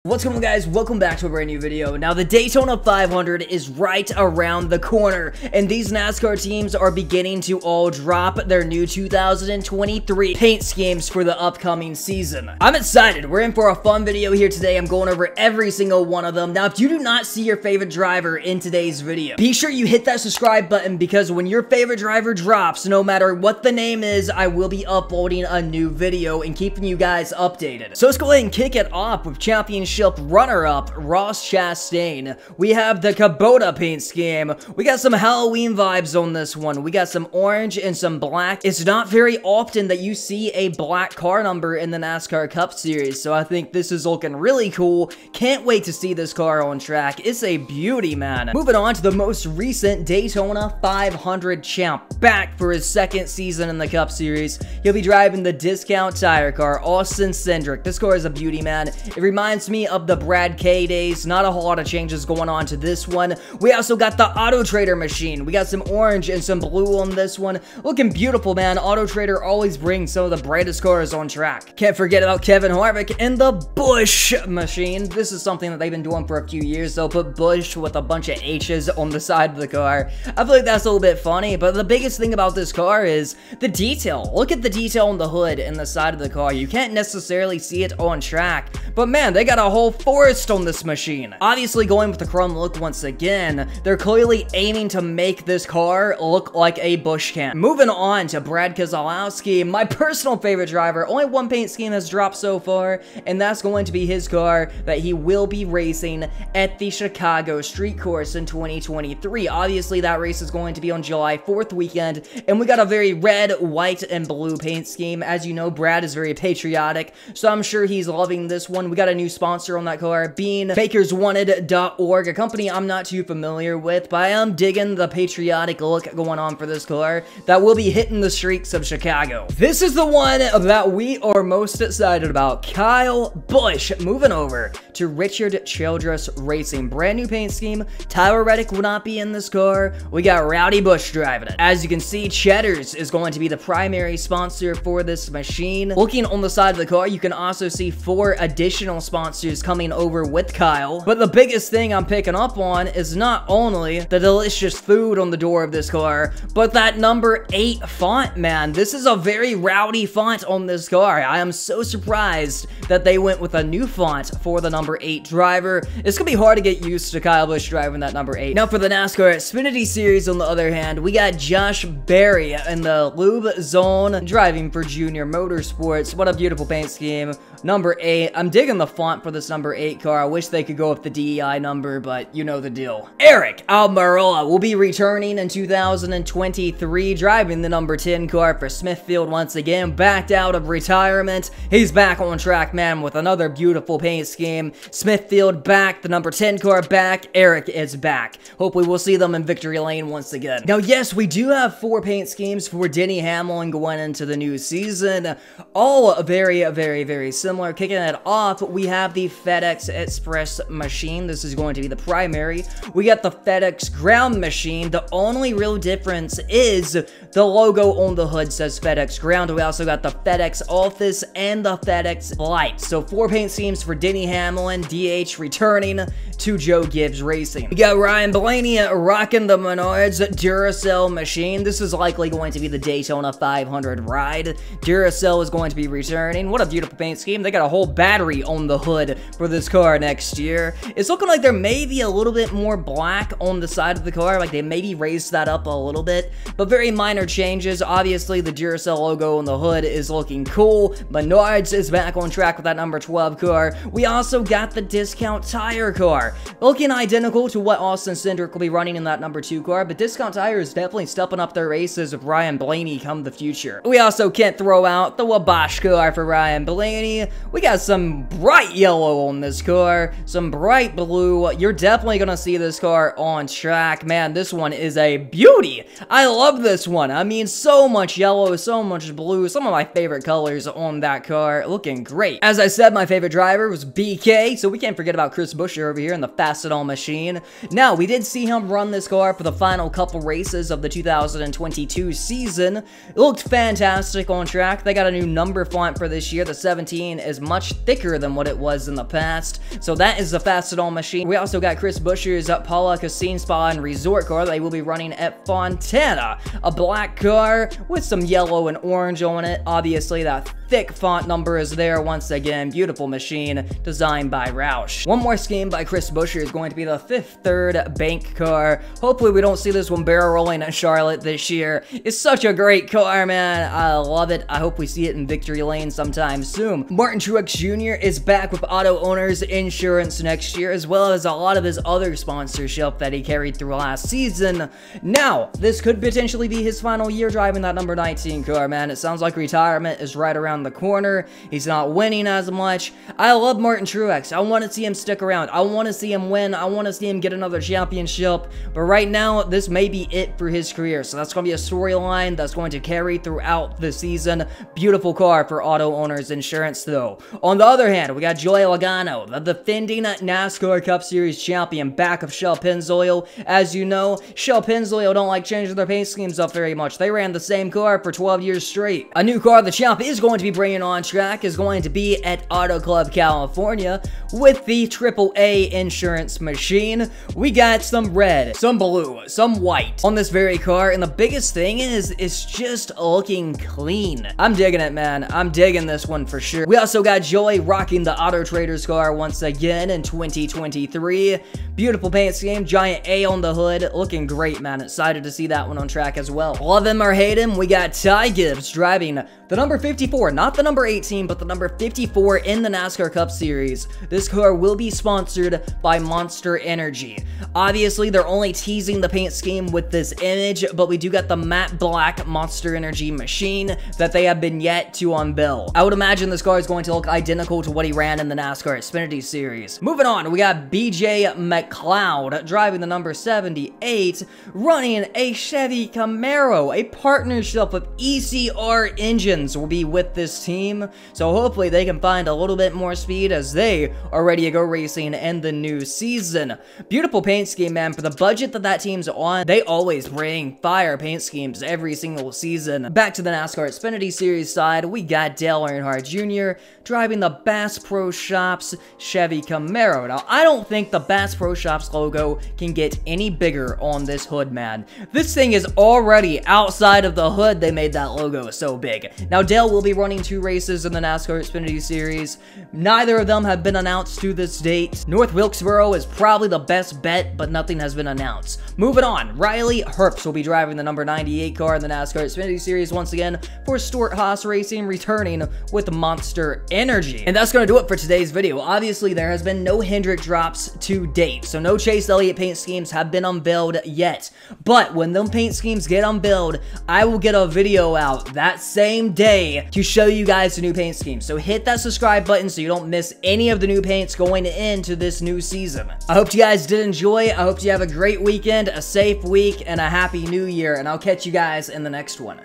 What's going on, guys? Welcome back to a brand new video. Now, the Daytona 500 is right around the corner, and these NASCAR teams are beginning to all drop their new 2023 paint schemes for the upcoming season. I'm excited. We're in for a fun video here today. I'm going over every single one of them. Now, if you do not see your favorite driver in today's video, be sure you hit that subscribe button, because when your favorite driver drops, no matter what the name is, I will be uploading a new video and keeping you guys updated. So let's go ahead and kick it off with championship runner-up Ross Chastain. We have the Kubota paint scheme. We got some Halloween vibes on this one. We got some orange and some black. It's not very often that you see a black car number in the NASCAR Cup Series, so I think this is looking really cool. Can't wait to see this car on track. It's a beauty, man. Moving on to the most recent Daytona 500 champ, back for his second season in the Cup Series. He'll be driving the discount tire car, Austin Cindric. This car is a beauty, man. It reminds me of the Brad K days. Not a whole lot of changes going on to this one. We also got the Auto Trader machine. We got some orange and some blue on this one. Looking beautiful, man. Auto Trader always brings some of the brightest cars on track. Can't forget about Kevin Harvick and the Busch machine. This is something that they've been doing for a few years. They'll put Busch with a bunch of H's on the side of the car. I feel like that's a little bit funny, but the biggest thing about this car is the detail. Look at the detail on the hood and the side of the car. You can't necessarily see it on track, but man, they got a whole forest on this machine. Obviously going with the chrome look once again. They're clearly aiming to make this car look like a Busch can. Moving on to Brad Keselowski, my personal favorite driver. Only one paint scheme has dropped so far, and that's going to be his car that he will be racing at the Chicago Street Course in 2023. Obviously that race is going to be on July 4th weekend, and we got a very red, white, and blue paint scheme. As you know, Brad is very patriotic, so I'm sure he's loving this one. We got a new sponsor on that car, being fakerswanted.org, a company I'm not too familiar with, but I am digging the patriotic look going on for this car that will be hitting the streets of Chicago. This is the one that we are most excited about, Kyle Busch. Moving over to Richard Childress Racing, brand new paint scheme. Tyler Reddick will not be in this car. We got Rowdy Busch driving it. As you can see, Cheddar's is going to be the primary sponsor for this machine. Looking on the side of the car, you can also see 4 additional sponsors coming over with Kyle. But the biggest thing I'm picking up on is not only the delicious food on the door of this car, but that number 8 font, man. This is a very rowdy font on this car. I am so surprised that they went with a new font for the number 8 driver. It's gonna be hard to get used to Kyle Busch driving that number 8. Now for the NASCAR Xfinity Series, on the other hand, we got Josh Berry in the Lube Zone driving for Junior Motorsports. What a beautiful paint scheme. Number 8. I'm digging the font for this number 8 car. I wish they could go with the DEI number, but you know the deal. Eric Almirola will be returning in 2023, driving the number 10 car for Smithfield once again. Backed out of retirement. He's back on track, man, with another beautiful paint scheme. Smithfield back, the number 10 car back. Eric is back. Hopefully we'll see them in victory lane once again. Now, yes, we do have 4 paint schemes for Denny Hamlin going into the new season. All very, very, very similar. Kicking it off, we have the FedEx Express machine. This is going to be the primary. We got the FedEx Ground machine. The only real difference is the logo on the hood says FedEx Ground. We also got the FedEx Office and the FedEx Light. So 4 paint schemes for Denny Hamlin, DH returning to Joe Gibbs Racing. We got Ryan Blaney rocking the Menards Duracell machine. This is likely going to be the Daytona 500 ride. Duracell is going to be returning. What a beautiful paint scheme. They got a whole battery on the hood for this car next year. It's looking like there may be a little bit more black on the side of the car, like they maybe raised that up a little bit, but very minor changes. Obviously, the Duracell logo on the hood is looking cool. Menards is back on track with that number 12 car. We also got the discount tire car, looking identical to what Austin Cindric will be running in that number 2 car, but discount tire is definitely stepping up their races with Ryan Blaney come the future. We also can't throw out the Wabash car for Ryan Blaney. We got some bright yellow on this car, some bright blue. You're definitely gonna see this car on track. Man, this one is a beauty. I love this one. I mean, so much yellow, so much blue, some of my favorite colors on that car. Looking great. As I said, my favorite driver was BK, so we can't forget about Chris Buescher over here in the Fastenal machine. Now, we did see him run this car for the final couple races of the 2022 season. It looked fantastic on track. They got a new number font for this year, the 17 machine is much thicker than what it was in the past, so that is the Facetol machine. We also got Chris Buescher's Paula Casino Spa and Resort car. They will be running at Fontana, a black car with some yellow and orange on it. Obviously, that thick font number is there once again. Beautiful machine designed by Roush. One more scheme by Chris Buescher is going to be the Fifth Third bank car. Hopefully we don't see this one barrel rolling at Charlotte this year. It's such a great car, man. I love it. I hope we see it in Victory Lane sometime soon. Martin Truex Jr. is back with Auto Owners Insurance next year, as well as a lot of his other sponsorship that he carried through last season. Now, this could potentially be his final year driving that number 19 car, man. It sounds like retirement is right around the corner. He's not winning as much. I love Martin Truex. I want to see him stick around. I want to see him win. I want to see him get another championship. But right now, this may be it for his career. So that's going to be a storyline that's going to carry throughout the season. Beautiful car for Auto Owners Insurance, though. On the other hand, we got Joey Logano, the defending NASCAR Cup Series champion, back of Shell Pennzoil. As you know, Shell Pennzoil don't like changing their paint schemes up very much. They ran the same car for 12 years straight. A new car the champ is going to be bringing on track is going to be at Auto Club California with the AAA insurance machine. We got some red, some blue, some white on this very car, and the biggest thing is it's just looking clean. I'm digging it, man. I'm digging this one for sure. We also got Joey rocking the Auto Traders car once again in 2023. Beautiful paint scheme, giant A on the hood, looking great, man. Excited to see that one on track as well. Love him or hate him, we got Ty Gibbs driving the number 54, not the number 18, but the number 54 in the NASCAR Cup Series. This car will be sponsored by Monster Energy. Obviously, they're only teasing the paint scheme with this image, but we do got the matte black Monster Energy machine that they have been yet to unveil. I would imagine this car is going to look identical to what he ran in the NASCAR Xfinity Series. Moving on, we got BJ McLeod driving the number 78, running a Chevy Camaro. A partnership with ECR Engines will be with this team, so hopefully they can find a little bit more speed as they are ready to go racing in the new season. Beautiful paint scheme, man. For the budget that team's on, they always bring fire paint schemes every single season. Back to the NASCAR Xfinity Series side, we got Dale Earnhardt Jr. driving the Bass Pro Shops Chevy Camaro. Now, I don't think the Bass Pro Shops logo can get any bigger on this hood, man. This thing is already outside of the hood. They made that logo so big. Now, Dale will be running 2 races in the NASCAR Xfinity Series. Neither of them have been announced to this date. North Wilkesboro is probably the best bet, but nothing has been announced. Moving on, Riley Herbst will be driving the number 98 car in the NASCAR Xfinity Series once again for Stuart Haas Racing, returning with Monster Energy. And that's going to do it for today's video. Obviously, there has been no Hendrick drops to date, so no Chase Elliott paint schemes have been unveiled yet. But when them paint schemes get unveiled, I will get a video out that same day to show you guys the new paint scheme. So hit that subscribe button so you don't miss any of the new paints going into this new season. I hope you guys did enjoy. I hope you have a great weekend, a safe week, and a happy new year, and I'll catch you guys in the next one.